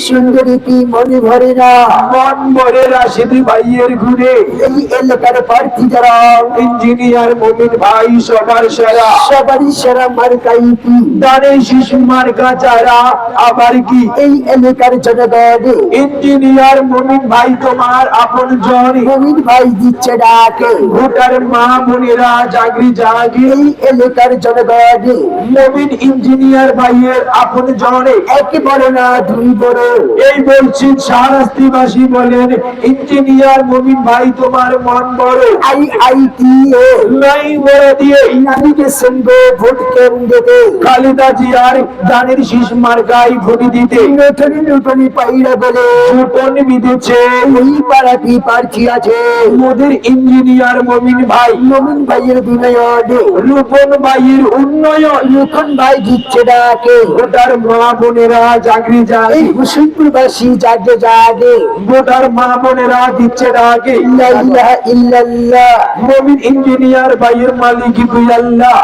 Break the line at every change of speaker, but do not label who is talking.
সুন্দরী কি মনে ভরে না,
মন ভরে রাশিদ ভাইয়ের ঘুরে।
এই এলাকার প্রার্থী যারা
ইঞ্জিনিয়ার মুমিন ভাই সবার সেরা,
সবারই সেরা মার্কাই কি,
দানের শিশু মার্কা যারা আবার কি,
এই এলাকার জনগণ
ইঞ্জিনিয়ার মুমিন ভাই তোমার আপন জন।
মুমিন ভাই দিচ্ছে ডাকে,
ভোটার মা বোনেরা জাগরি জাগি,
এই এলাকার জনগণ
মুমিন ইঞ্জিনিয়ার ভাইয়ের আপন জনে।
এক বড় না দুই বড়,
এই বলছি শাহরাস্তিবাসী বলেন ইঞ্জিনিয়ার মুমিন ভাই তোমার মন বড়।
IITA
নাই বড় দিয়ে
নারীকে সঙ্গ ভোট কেন্দ্রে
খালেদা জিয়ার দানের শীষ মার্কায় ভোট দিতে
নতুন নতুন পাইরা বলে
চুপন বিঁধেছে।
ওই পাড়াটি প্রার্থী আছে
মোদের ইঞ্জিনিয়ার মুমিন ভাই,
মুমিন ভাইয়ের বিনয়ন,
রূপন ভাইয়ের উন্নয়ন।
নতুন ভাই দিচ্ছে ডাকে,
ভোটার মা বোনেরা জাগরি
এই
জাগি,
হোসেনপুরবাসী জাগে জাগে,
ভোটার মা বোনেরা দিচ্ছে ডাকে।
লা ইলাহা ইল্লাল্লাহ।
মুমিন ইঞ্জিনিয়ার ভাইয়ের মালিক দুই আল্লাহ।